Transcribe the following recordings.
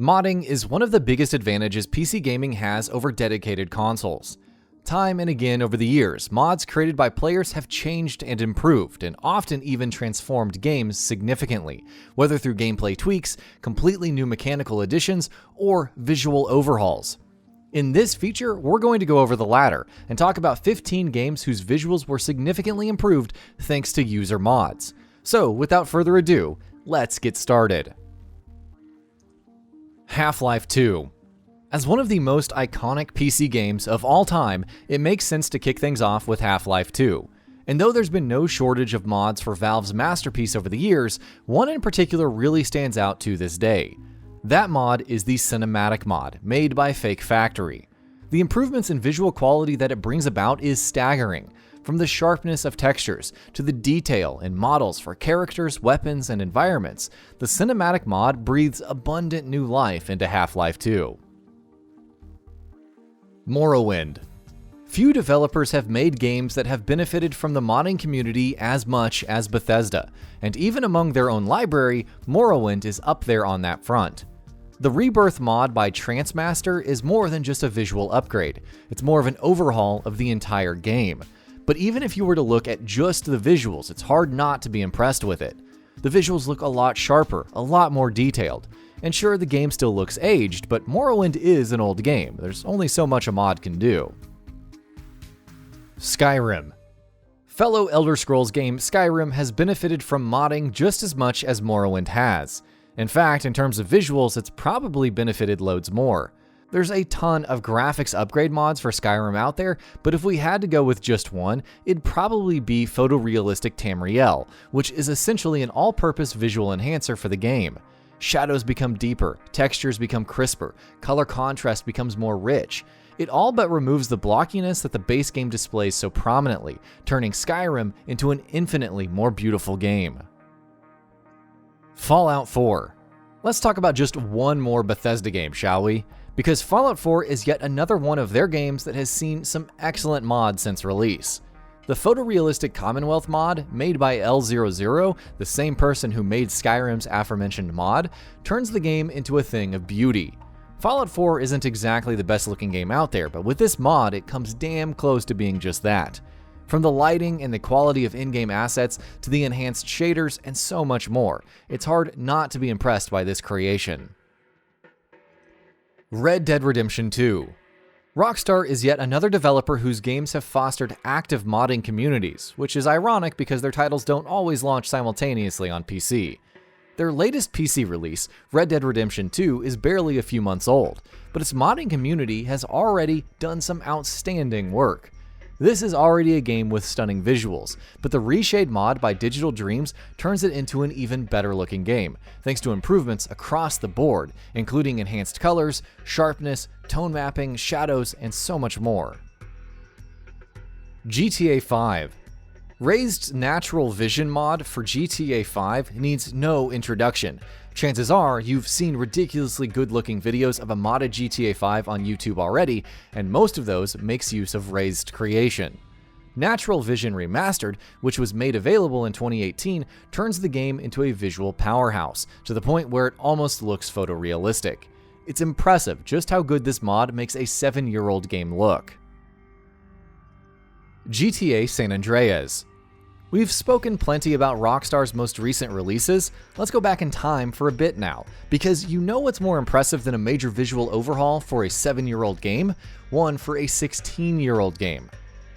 Modding is one of the biggest advantages PC gaming has over dedicated consoles. Time and again over the years, mods created by players have changed and improved, and often even transformed games significantly, whether through gameplay tweaks, completely new mechanical additions, or visual overhauls. In this feature, we're going to go over the latter and talk about 15 games whose visuals were significantly improved thanks to user mods. So, without further ado, let's get started. Half-Life 2. As one of the most iconic PC games of all time, it makes sense to kick things off with Half-Life 2. And though there's been no shortage of mods for Valve's masterpiece over the years, one in particular really stands out to this day. That mod is the Cinematic mod, made by Fake Factory. The improvements in visual quality that it brings about is staggering. From the sharpness of textures to the detail in models for characters, weapons, and environments, the Cinematic mod breathes abundant new life into Half-Life 2. Morrowind. Few developers have made games that have benefited from the modding community as much as Bethesda, and even among their own library, Morrowind is up there on that front. The Rebirth mod by Transmaster is more than just a visual upgrade, it's more of an overhaul of the entire game. But even if you were to look at just the visuals, it's hard not to be impressed with it. The visuals look a lot sharper, a lot more detailed. And sure, the game still looks aged, but Morrowind is an old game. There's only so much a mod can do. Skyrim. Fellow Elder Scrolls game Skyrim has benefited from modding just as much as Morrowind has. In fact, in terms of visuals, it's probably benefited loads more. There's a ton of graphics upgrade mods for Skyrim out there, but if we had to go with just one, it'd probably be photorealistic Tamriel, which is essentially an all-purpose visual enhancer for the game. Shadows become deeper, textures become crisper, color contrast becomes more rich. It all but removes the blockiness that the base game displays so prominently, turning Skyrim into an infinitely more beautiful game. Fallout 4. Let's talk about just one more Bethesda game, shall we? Because Fallout 4 is yet another one of their games that has seen some excellent mods since release. The photorealistic Commonwealth mod, made by L00, the same person who made Skyrim's aforementioned mod, turns the game into a thing of beauty. Fallout 4 isn't exactly the best looking game out there, but with this mod, it comes damn close to being just that. From the lighting and the quality of in-game assets to the enhanced shaders and so much more, it's hard not to be impressed by this creation. Red Dead Redemption 2. Rockstar is yet another developer whose games have fostered active modding communities, which is ironic because their titles don't always launch simultaneously on PC. Their latest PC release, Red Dead Redemption 2, is barely a few months old, but its modding community has already done some outstanding work. This is already a game with stunning visuals, but the Reshade mod by Digital Dreams turns it into an even better looking game, thanks to improvements across the board, including enhanced colors, sharpness, tone mapping, shadows, and so much more. GTA 5. Raised Natural Vision mod for GTA 5 needs no introduction. Chances are you've seen ridiculously good-looking videos of a modded GTA 5 on YouTube already, and most of those makes use of raised creation. Natural Vision Remastered, which was made available in 2018, turns the game into a visual powerhouse, to the point where it almost looks photorealistic. It's impressive just how good this mod makes a 7-year-old game look. GTA San Andreas. We've spoken plenty about Rockstar's most recent releases. Let's go back in time for a bit now, because you know what's more impressive than a major visual overhaul for a 7-year-old game? One for a 16-year-old game.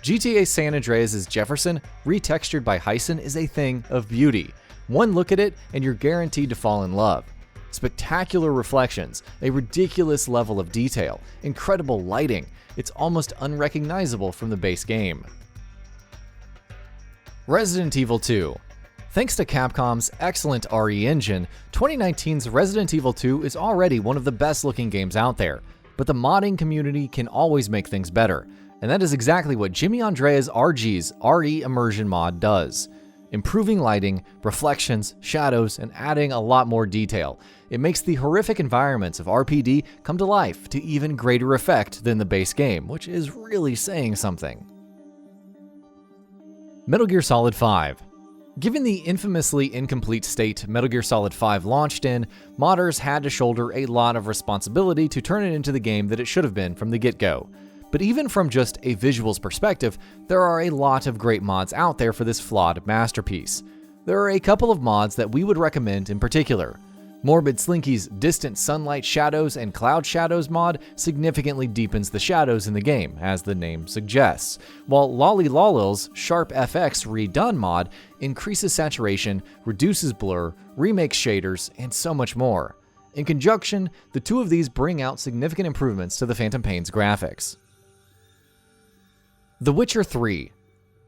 GTA San Andreas' Jefferson, retextured by Hyson, is a thing of beauty. One look at it and you're guaranteed to fall in love. Spectacular reflections, a ridiculous level of detail, incredible lighting. It's almost unrecognizable from the base game. Resident Evil 2. Thanks to Capcom's excellent RE engine, 2019's Resident Evil 2 is already one of the best looking games out there, but the modding community can always make things better, and that is exactly what Jimmy Andrea's RG's RE Immersion mod does. Improving lighting, reflections, shadows, and adding a lot more detail. It makes the horrific environments of RPD come to life to even greater effect than the base game, which is really saying something. Metal Gear Solid 5. Given the infamously incomplete state Metal Gear Solid 5 launched in, modders had to shoulder a lot of responsibility to turn it into the game that it should have been from the get-go. But even from just a visuals perspective, there are a lot of great mods out there for this flawed masterpiece. There are a couple of mods that we would recommend in particular. Morbid Slinky's Distant Sunlight Shadows and Cloud Shadows mod significantly deepens the shadows in the game, as the name suggests, while Lolly Lolil's Sharp FX Redone mod increases saturation, reduces blur, remakes shaders, and so much more. In conjunction, the two of these bring out significant improvements to the Phantom Pain's graphics. The Witcher 3.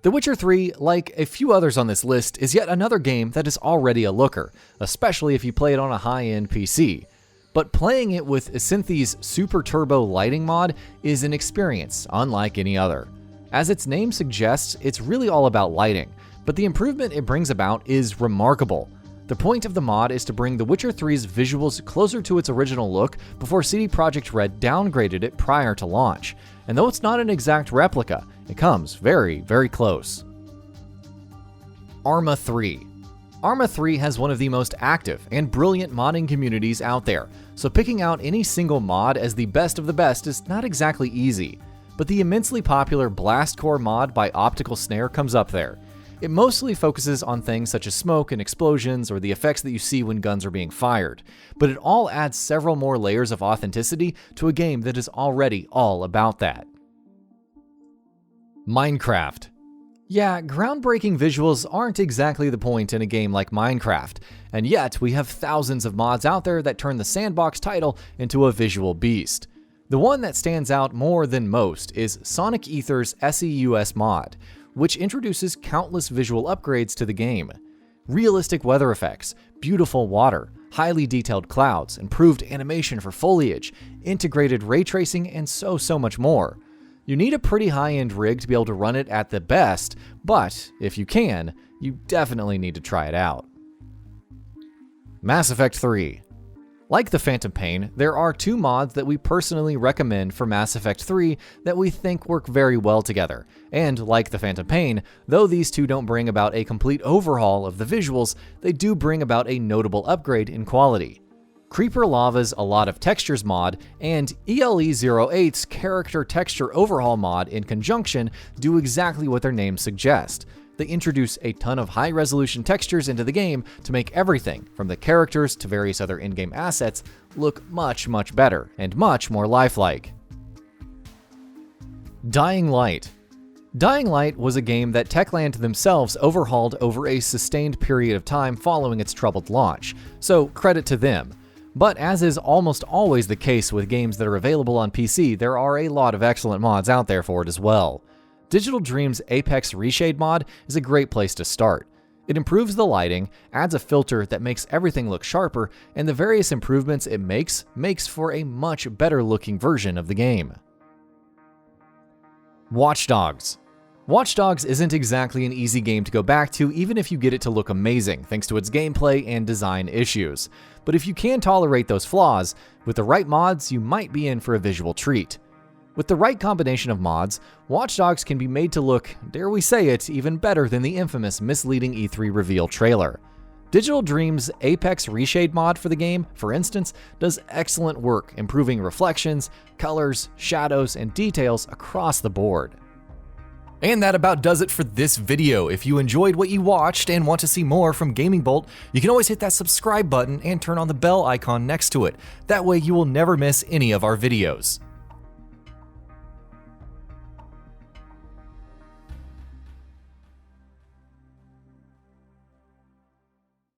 The Witcher 3, like a few others on this list, is yet another game that is already a looker, especially if you play it on a high-end PC. But playing it with Asynth's Super Turbo Lighting mod is an experience unlike any other. As its name suggests, it's really all about lighting, but the improvement it brings about is remarkable. The point of the mod is to bring The Witcher 3's visuals closer to its original look before CD Projekt Red downgraded it prior to launch. And though it's not an exact replica, it comes very, very close. ARMA 3. ARMA 3 has one of the most active and brilliant modding communities out there, so picking out any single mod as the best of the best is not exactly easy. But the immensely popular Blastcore mod by Optical Snare comes up there. It mostly focuses on things such as smoke and explosions or the effects that you see when guns are being fired, but it all adds several more layers of authenticity to a game that is already all about that. Minecraft. Yeah, groundbreaking visuals aren't exactly the point in a game like Minecraft, and yet we have thousands of mods out there that turn the sandbox title into a visual beast. The one that stands out more than most is Sonic Ether's SEUS mod, which introduces countless visual upgrades to the game. Realistic weather effects, beautiful water, highly detailed clouds, improved animation for foliage, integrated ray tracing, and so much more. You need a pretty high-end rig to be able to run it at the best, but if you can, you definitely need to try it out. Mass Effect 3. Like the Phantom Pain, there are two mods that we personally recommend for Mass Effect 3 that we think work very well together. And like the Phantom Pain, though these two don't bring about a complete overhaul of the visuals, they do bring about a notable upgrade in quality. Creeper Lava's A Lot of Textures mod and ELE08's Character Texture Overhaul mod in conjunction do exactly what their names suggest. They introduce a ton of high-resolution textures into the game to make everything, from the characters to various other in-game assets, look much better and much more lifelike. Dying Light. Dying Light was a game that Techland themselves overhauled over a sustained period of time following its troubled launch, so credit to them. But as is almost always the case with games that are available on PC, there are a lot of excellent mods out there for it as well. Digital Dream's Apex Reshade mod is a great place to start. It improves the lighting, adds a filter that makes everything look sharper, and the various improvements it makes for a much better looking version of the game. Watch Dogs. Watch Dogs isn't exactly an easy game to go back to even if you get it to look amazing thanks to its gameplay and design issues. But if you can tolerate those flaws, with the right mods you might be in for a visual treat. With the right combination of mods, Watch Dogs can be made to look, dare we say it, even better than the infamous misleading E3 reveal trailer. Digital Dream's Apex Reshade mod for the game, for instance, does excellent work improving reflections, colors, shadows, and details across the board. And that about does it for this video. If you enjoyed what you watched and want to see more from Gaming Bolt, you can always hit that subscribe button and turn on the bell icon next to it. That way you will never miss any of our videos.